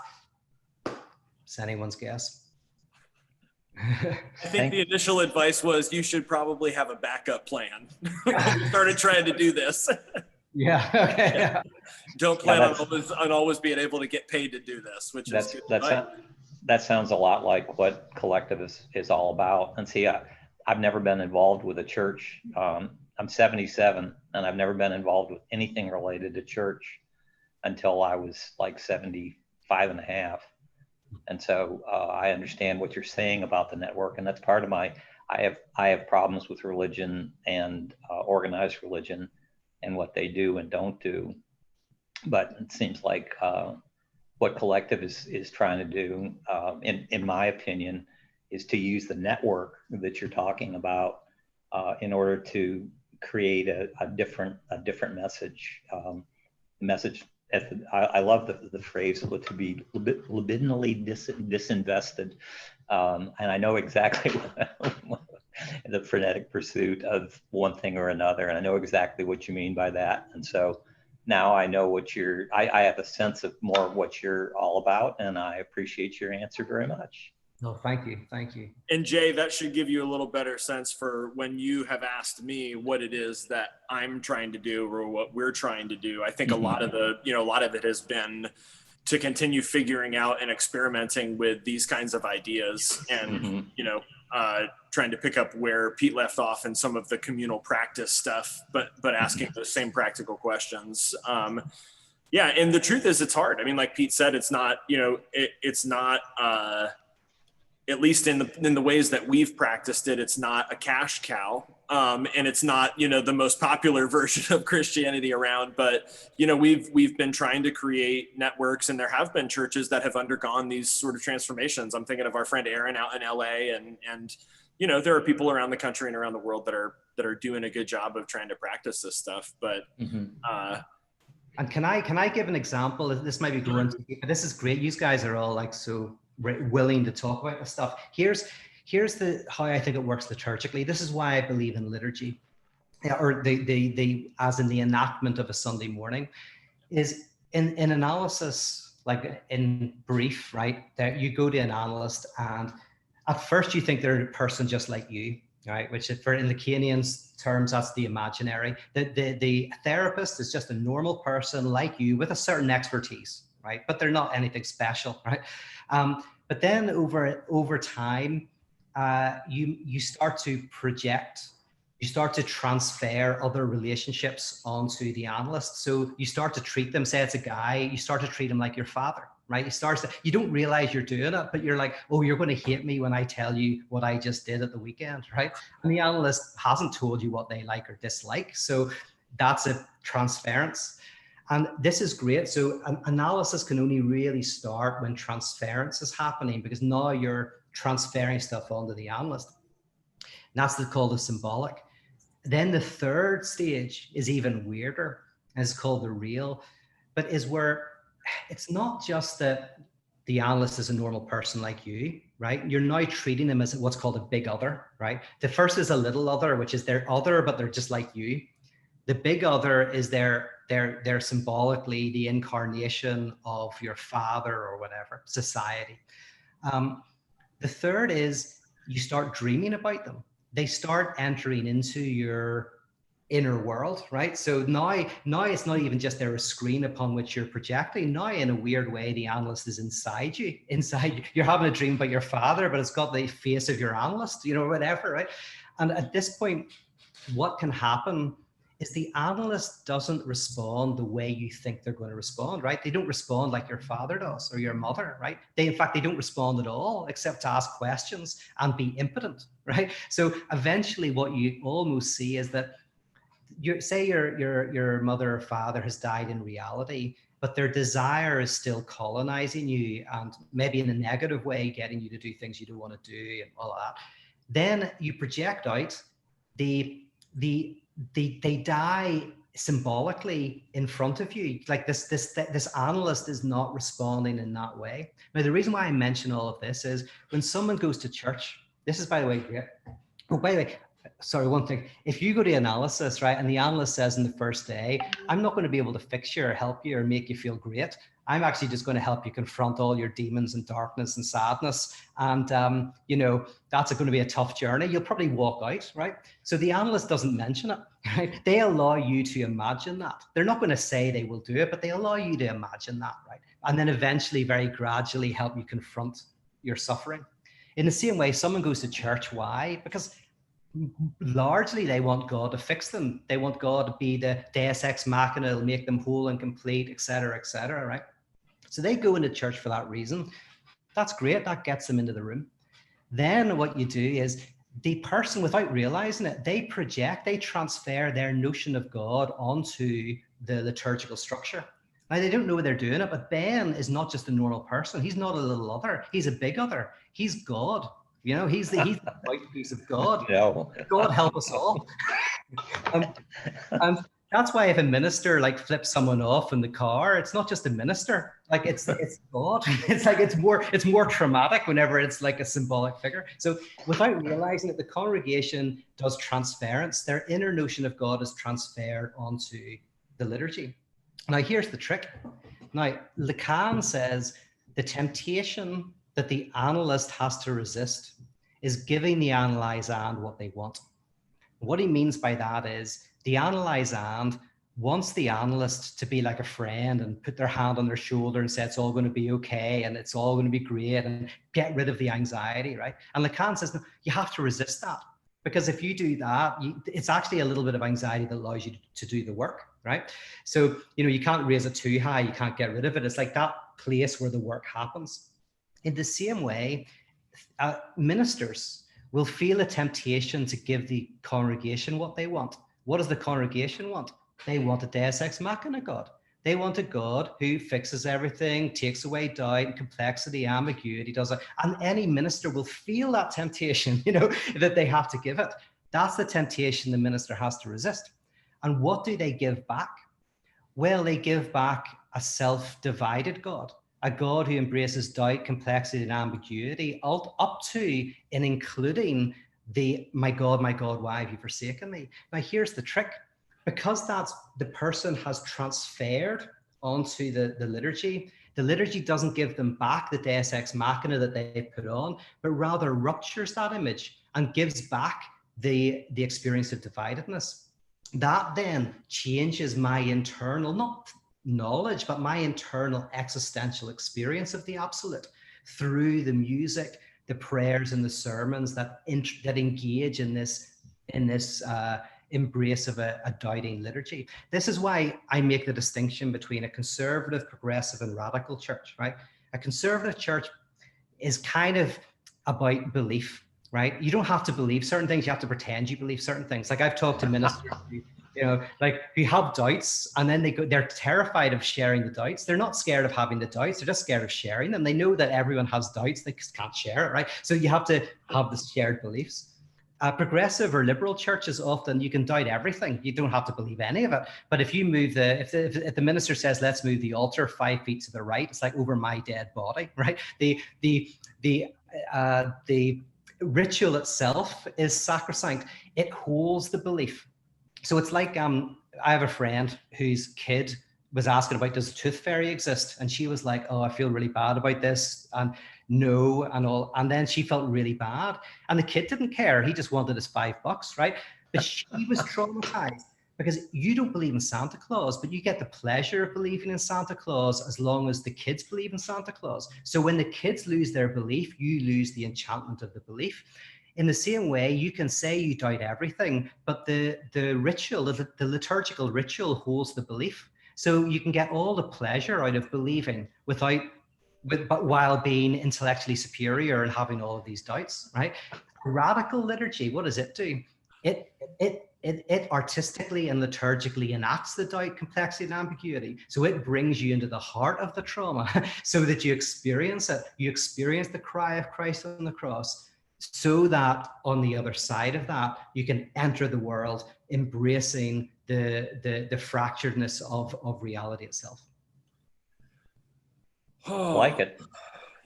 it's anyone's guess. I think the initial advice was you should probably have a backup plan when you started trying to do this. Yeah. Okay. Yeah. Don't plan on always being able to get paid to do this, which is good. That sounds a lot like what collective is all about. And see, I've never been involved with a church. I'm 77 and I've never been involved with anything related to church until I was like 75 and a half. And so I understand what you're saying about the network, and that's part of I have problems with religion and organized religion and what they do and don't do. But it seems like what collective is trying to do, in my opinion, is to use the network that you're talking about in order to create a different message. I love the phrase to be libidinally disinvested, and I know exactly the frenetic pursuit of one thing or another, and I know exactly what you mean by that. And so now I know I have a sense of more of what you're all about, and I appreciate your answer very much. No, thank you. And Jay, that should give you a little better sense for when you have asked me what it is that I'm trying to do or what we're trying to do. I think a lot of it has been to continue figuring out and experimenting with these kinds of ideas and, trying to pick up where Pete left off in some of the communal practice stuff, but asking those same practical questions. Yeah. And the truth is it's hard. I mean, like Pete said, it's not, it's not, at least in the ways that we've practiced it, it's not a cash cow. And it's not, the most popular version of Christianity around, but, we've been trying to create networks, and there have been churches that have undergone these sort of transformations. I'm thinking of our friend Aaron out in LA, and there are people around the country and around the world that are doing a good job of trying to practice this stuff. But, and can I give an example? This might be going to, but this is great. You guys are all like so willing to talk about this stuff. Here's how I think it works liturgically. This is why I believe in liturgy, or the as in the enactment of a Sunday morning, is in analysis, like in brief, right? That you go to an analyst, and at first you think they're a person just like you, right? Which in the Lacanian's terms, that's the imaginary. The therapist is just a normal person like you with a certain expertise, right? But they're not anything special, right? But then over time, you start to project, you start to transfer other relationships onto the analyst. So you start to treat them, say it's a guy, you start to treat him like your father, right? You don't realize you're doing it, but you're like, oh, you're going to hate me when I tell you what I just did at the weekend, right? And the analyst hasn't told you what they like or dislike. So that's a transference. And this is great. So analysis can only really start when transference is happening, because now you're transferring stuff onto the analyst. And that's called the symbolic. Then the third stage is even weirder, and it's called the real, but is where it's not just that the analyst is a normal person like you, right? You're now treating them as what's called a big other, right? The first is a little other, which is their other, but they're just like you. The big other is they're symbolically the incarnation of your father or whatever, society. The third is you start dreaming about them. They start entering into your inner world, right? So now it's not even just there a screen upon which you're projecting. Now, in a weird way, the analyst is inside you. You're having a dream about your father, but it's got the face of your analyst, whatever, right? And at this point, what can happen is the analyst doesn't respond the way you think they're going to respond, right? They don't respond like your father does or your mother, right? In fact, they don't respond at all except to ask questions and be impotent, right? So eventually what you almost see is that your mother or father has died in reality, but their desire is still colonizing you and maybe in a negative way, getting you to do things you don't want to do and all of that. Then you project out they die symbolically in front of you. Like this analyst is not responding in that way. Now, the reason why I mention all of this is when someone goes to church, this is, by the way, great. Oh, by the way, sorry, one thing. If you go to analysis, right, and the analyst says in the first day, I'm not going to be able to fix you or help you or make you feel great. I'm actually just going to help you confront all your demons and darkness and sadness. And, that's going to be a tough journey. You'll probably walk out, right? So the analyst doesn't mention it, right? They allow you to imagine that. They're not going to say they will do it, but they allow you to imagine that, right? And then eventually, very gradually help you confront your suffering. In the same way, someone goes to church. Why? Because largely they want God to fix them. They want God to be the Deus ex machina, make them whole and complete, etc., right? So they go into church for that reason. That's great. That gets them into the room. Then what you do is the person, without realizing it, they transfer their notion of God onto the liturgical structure. Now, they don't know they're doing it, but Ben is not just a normal person. He's not a little other. He's a big other. He's God. He's the piece of God. No. God help us all. And that's why if a minister flips someone off in the car, it's not just a minister. It's God. It's more traumatic whenever it's like a symbolic figure. So without realizing it, the congregation does transference. Their inner notion of God is transferred onto the liturgy. Now here's the trick. Now Lacan says the temptation that the analyst has to resist is giving the analysand what they want. What he means by that is the analysand wants the analyst to be like a friend and put their hand on their shoulder and say it's all going to be okay and it's all going to be great and get rid of the anxiety, right? And Lacan says, no, you have to resist that, because if you do that, it's actually a little bit of anxiety that allows you to do the work, right? So, you can't raise it too high, you can't get rid of it. It's like that place where the work happens. In the same way, ministers will feel a temptation to give the congregation what they want. What does the congregation want? They want a Deus ex machina God. They want a God who fixes everything, takes away doubt, complexity, ambiguity, does it. And any minister will feel that temptation, that they have to give it. That's the temptation the minister has to resist. And what do they give back? Well, they give back a self-divided God. A God who embraces doubt, complexity, and ambiguity, up to and including my God, why have you forsaken me? Now, here's the trick. Because that's the person has transferred onto the liturgy doesn't give them back the Deus ex machina that they put on, but rather ruptures that image and gives back the experience of dividedness. That then changes my internal, not knowledge, but my internal existential experience of the absolute through the music, the prayers and the sermons that engage in this embrace of a doubting liturgy. This is why I make the distinction between a conservative, progressive, and radical church, right? A conservative church is kind of about belief, right? You don't have to believe certain things. You have to pretend you believe certain things. Like I've talked to ministers You know, like you have doubts and then they're terrified of sharing the doubts. They're not scared of having the doubts. They're just scared of sharing them. They know that everyone has doubts. They just can't share it, right? So you have to have the shared beliefs. Progressive or liberal churches, often you can doubt everything. You don't have to believe any of it. But if you move if the minister says, let's move the altar 5 feet to the right, it's like over my dead body, right? The ritual itself is sacrosanct. It holds the belief. So it's like, I have a friend whose kid was asking about, does a tooth fairy exist? And she was like, oh, I feel really bad about this. And no, and all. And then she felt really bad. And the kid didn't care. He just wanted his $5, right? But she was traumatized because you don't believe in Santa Claus, but you get the pleasure of believing in Santa Claus as long as the kids believe in Santa Claus. So when the kids lose their belief, you lose the enchantment of the belief. In the same way, you can say you doubt everything, but the ritual, the liturgical ritual holds the belief. So you can get all the pleasure out of believing but while being intellectually superior and having all of these doubts, right? Radical liturgy, what does it do? It artistically and liturgically enacts the doubt, complexity, and ambiguity. So it brings you into the heart of the trauma so that you experience it. You experience the cry of Christ on the cross, so that on the other side of that, you can enter the world embracing the fracturedness of reality itself. Like it.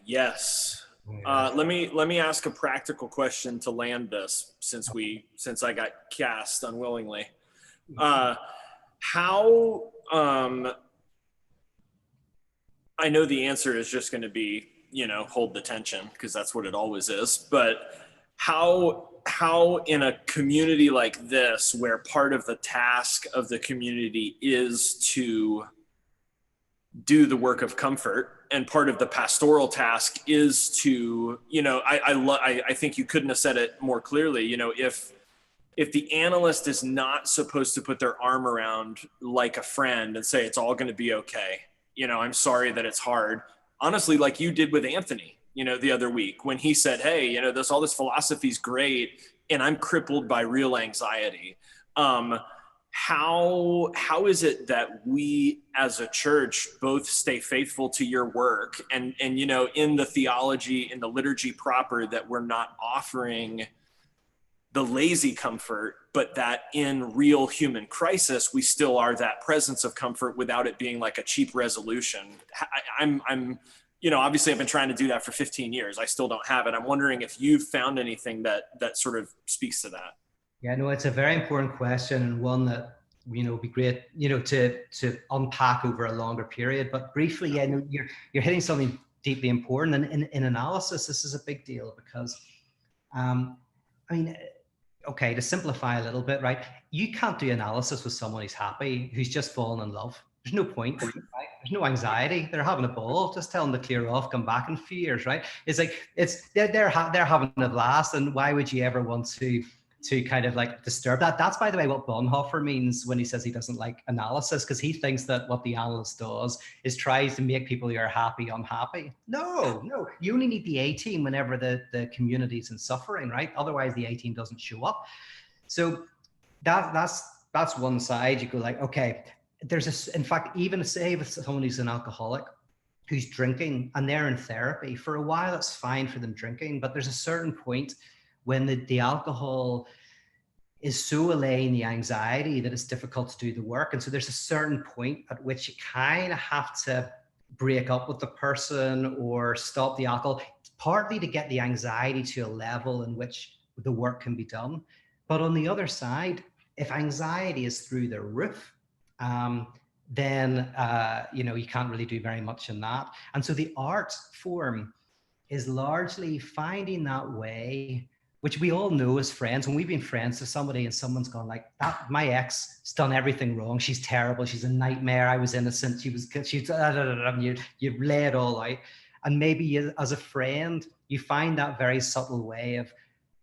Yes. Let me ask a practical question to land this, since I got cast unwillingly. How I know the answer is just going to be, hold the tension, because that's what it always is. But how in a community like this, where part of the task of the community is to do the work of comfort, and part of the pastoral task is to, I think you couldn't have said it more clearly. If the analyst is not supposed to put their arm around like a friend and say, it's all going to be okay. I'm sorry that it's hard. Honestly, like you did with Anthony, the other week when he said, hey, all this philosophy is great and I'm crippled by real anxiety. How is it that we as a church both stay faithful to your work and in the theology, in the liturgy proper, that we're not offering the lazy comfort, but that in real human crisis, we still are that presence of comfort without it being like a cheap resolution? I'm obviously I've been trying to do that for 15 years. I still don't have it. I'm wondering if you've found anything that sort of speaks to that. Yeah, no, it's a very important question, and one that would be great, to unpack over a longer period. But briefly, yeah, you're hitting something deeply important, and in analysis, this is a big deal because, okay, to simplify a little bit, right? You can't do analysis with someone who's happy, who's just fallen in love. There's no point, right? There's no anxiety. They're having a ball. Just tell them to clear off, come back in a few years, right? It's like they're having a blast, and why would you ever want to kind of like disturb that? That's, by the way, what Bonhoeffer means when he says he doesn't like analysis, because he thinks that what the analyst does is tries to make people who are happy unhappy. No, you only need the A team whenever the community's in suffering, right? Otherwise the A team doesn't show up. So that's one side. You go like, okay, in fact, even say with someone who's an alcoholic who's drinking and they're in therapy, for a while it's fine for them drinking, but there's a certain point when the alcohol is so allaying the anxiety that it's difficult to do the work. And so there's a certain point at which you kind of have to break up with the person or stop the alcohol, partly to get the anxiety to a level in which the work can be done. But on the other side, if anxiety is through the roof, then you can't really do very much in that. And so the art form is largely finding that way, which we all know as friends. When we've been friends with somebody and someone's gone like, that, my ex has done everything wrong. She's terrible. She's a nightmare. I was innocent. She's you lay it all out. And maybe as a friend, you find that very subtle way of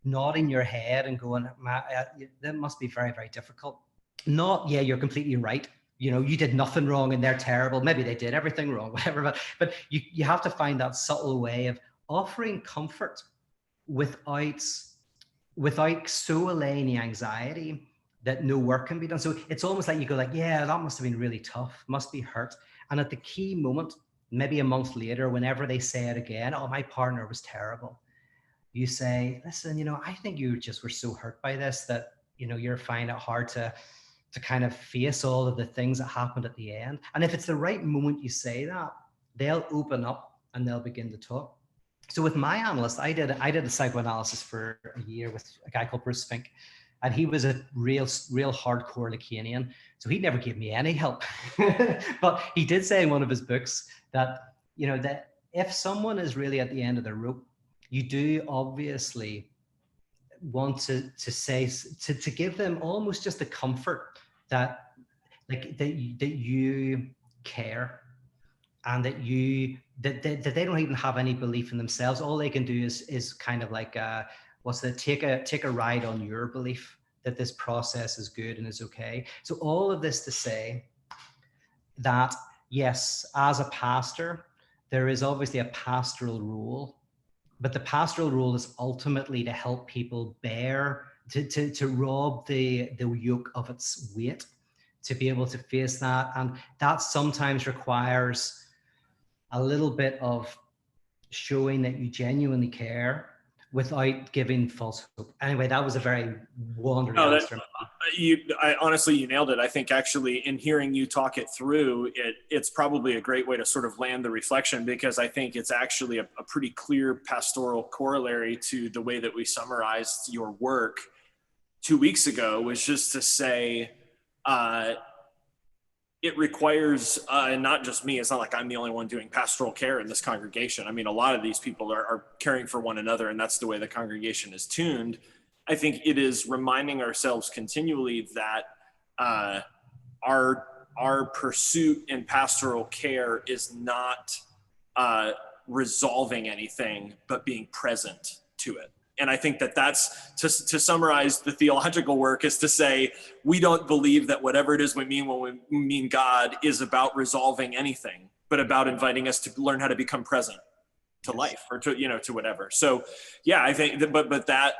nodding your head and going, that must be very, very difficult. Not, yeah, you're completely right. You did nothing wrong and they're terrible. Maybe they did everything wrong, whatever. But you have to find that subtle way of offering comfort without so allaying the anxiety that no work can be done. So it's almost like you go like, yeah, that must have been really tough, must be hurt. And at the key moment, maybe a month later, whenever they say it again, oh, my partner was terrible, you say, listen, I think you just were so hurt by this that, you're finding it hard to kind of face all of the things that happened at the end. And if it's the right moment you say that, they'll open up and they'll begin to talk. So with my analyst, I did a psychoanalysis for a year with a guy called Bruce Fink, and he was a real hardcore Lacanian. So he never gave me any help. But he did say in one of his books that, that if someone is really at the end of their rope, you do obviously want to say, to give them almost just the comfort that you care, and that they don't even have any belief in themselves. All they can do is kind of like take a ride on your belief that this process is good and is okay. So all of this to say that, yes, as a pastor, there is obviously a pastoral role, but the pastoral role is ultimately to help people bear, to rob the yoke of its weight, to be able to face that. And that sometimes requires a little bit of showing that you genuinely care without giving false hope. Anyway, that was a very wandering answer. Honestly, you nailed it. I think actually in hearing you talk it through, it's probably a great way to sort of land the reflection, because I think it's actually a pretty clear pastoral corollary to the way that we summarized your work 2 weeks ago, was just to say, it requires, and not just me, it's not like I'm the only one doing pastoral care in this congregation. I mean, a lot of these people are caring for one another, and that's the way the congregation is tuned. I think it is reminding ourselves continually that our pursuit in pastoral care is not resolving anything, but being present to it. And I think that's to summarize the theological work, is to say, we don't believe that whatever it is we mean when we mean God is about resolving anything, but about inviting us to learn how to become present to life, or to whatever. So yeah, I think but that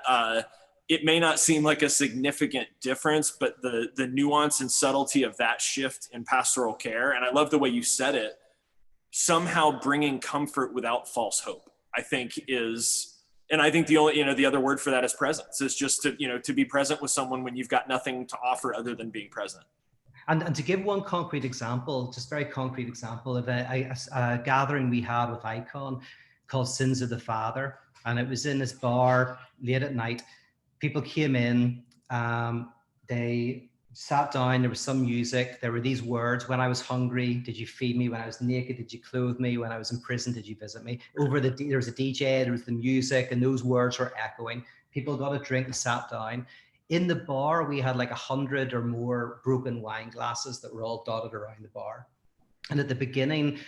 it may not seem like a significant difference, but the nuance and subtlety of that shift in pastoral care, and I love the way you said it, somehow bringing comfort without false hope, I think is. And I think the only, the other word for that is presence. Is just to be present with someone when you've got nothing to offer other than being present. And to give one concrete example, just very concrete example of a gathering we had with Icon called Sins of the Father. And it was in this bar late at night. People came in, they sat down, there was some music, there were these words: when I was hungry, did you feed me? When I was naked, did you clothe me? When I was in prison, did you visit me? There was a DJ, there was the music, and those words were echoing. People got a drink and sat down. In the bar, we had like 100 or more broken wine glasses that were all dotted around the bar. And at the beginning,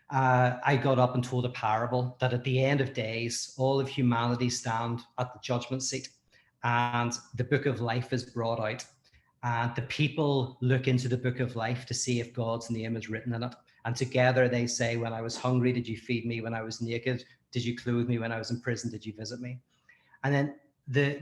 I got up and told a parable that at the end of days, all of humanity stand at the judgment seat, and the book of life is brought out. And the people look into the book of life to see if God's name is written in it. And together they say, when I was hungry, did you feed me? When I was naked, did you clothe me? When I was in prison, did you visit me? And then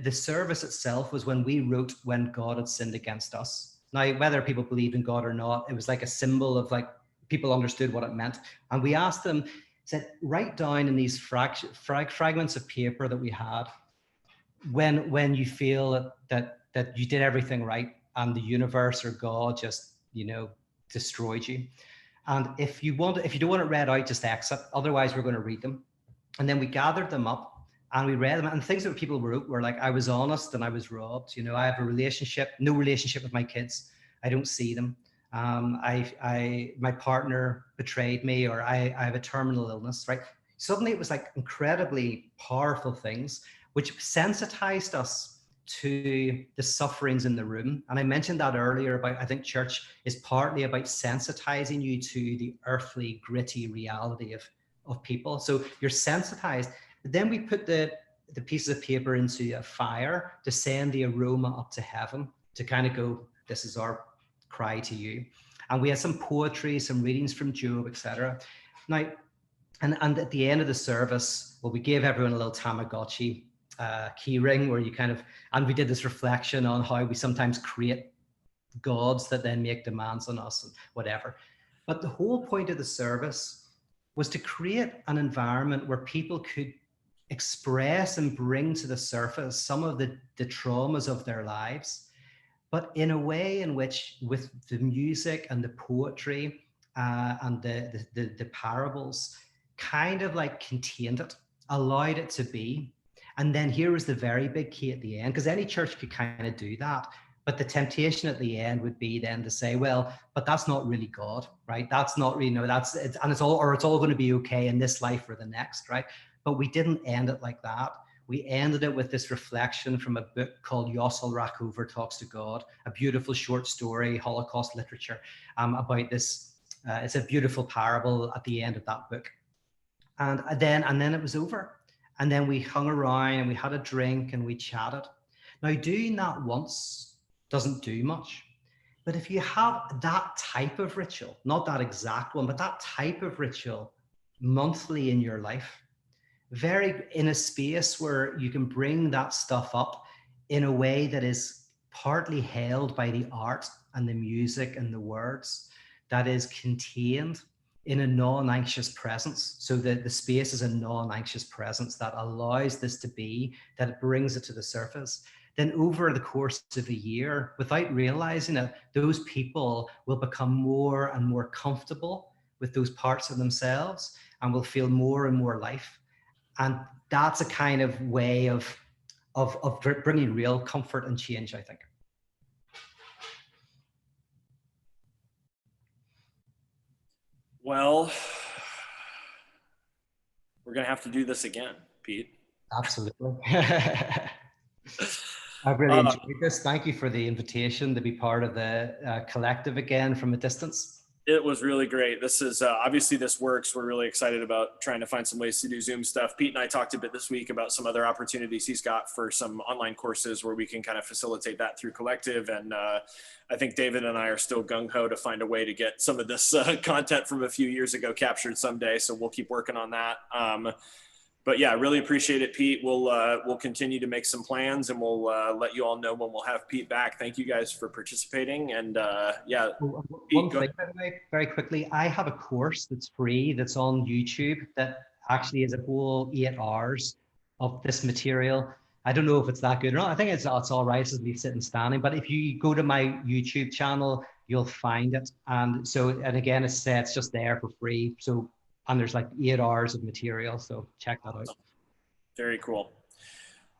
the service itself was when we wrote when God had sinned against us. Now, whether people believed in God or not, it was like a symbol of, like, people understood what it meant. And we asked them, said, write down in these fragments of paper that we had, when you feel that you did everything right and the universe or God just, destroyed you. And if you don't want it read out, just exit. Otherwise, we're going to read them. And then we gathered them up and we read them. And things that people wrote were like, I was honest and I was robbed. I have no relationship with my kids. I don't see them. My partner betrayed me, or I have a terminal illness, right? Suddenly it was like incredibly powerful things, which sensitized us to the sufferings in the room. And I mentioned that earlier about, I think church is partly about sensitizing you to the earthly, gritty reality of people. So you're sensitized. But then we put the pieces of paper into a fire to send the aroma up to heaven, to kind of go, this is our cry to you. And we had some poetry, some readings from Job, etc. Now, and at the end of the service, well, we gave everyone a little Tamagotchi, key ring where you kind of, and we did this reflection on how we sometimes create gods that then make demands on us and whatever. But the whole point of the service was to create an environment where people could express and bring to the surface some of the traumas of their lives, but in a way in which, with the music and the poetry and the parables, kind of like contained it, allowed it to be. And then here was the very big key at the end, because any church could kind of do that. But the temptation at the end would be then to say, well, but that's not really God, right? That's not really, that's it, and it's all going to be okay in this life or the next, right? But we didn't end it like that. We ended it with this reflection from a book called Yossel Rackover Talks to God, a beautiful short story, Holocaust literature, about this. It's a beautiful parable at the end of that book. And then it was over. And then we hung around and we had a drink and we chatted. Now, doing that once doesn't do much. But if you have that type of ritual, not that exact one, but that type of ritual monthly in your life, in a space where you can bring that stuff up in a way that is partly held by the art and the music and the words, that is contained in a non-anxious presence. So the space is a non-anxious presence that allows this to be, that it brings it to the surface. Then over the course of a year, without realizing it, those people will become more and more comfortable with those parts of themselves and will feel more and more life. And that's a kind of way of bringing real comfort and change, I think. Well, we're going to have to do this again, Pete. Absolutely. I've really enjoyed this. Thank you for the invitation to be part of the collective again from a distance. It was really great. This is obviously this works. We're really excited about trying to find some ways to do Zoom stuff. Pete and I talked a bit this week about some other opportunities he's got for some online courses where we can kind of facilitate that through collective. And I think David and I are still gung-ho to find a way to get some of this content from a few years ago captured someday. So we'll keep working on that. But yeah, I really appreciate it, Pete. We'll continue to make some plans, and we'll let you all know when we'll have Pete back. Thank you guys for participating. And yeah. One thing, by the way, very quickly, I have a course that's free that's on YouTube that actually is a whole 8 hours of this material. I don't know if it's that good or not. I think it's all right. It's me sitting standing. But if you go to my YouTube channel, you'll find it. And again, it's just there for free. So. And there's like 8 hours of material, so check that out. Very cool.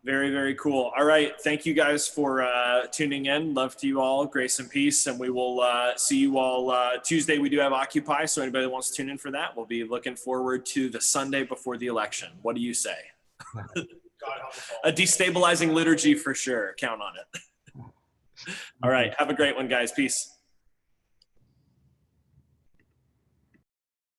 Very, very cool. All right. Thank you guys for tuning in. Love to you all. Grace and peace. And we will see you all Tuesday. We do have Occupy, so anybody that wants to tune in for that, we'll be looking forward to the Sunday before the election. What do you say? A destabilizing liturgy for sure. Count on it. All right. Have a great one, guys. Peace.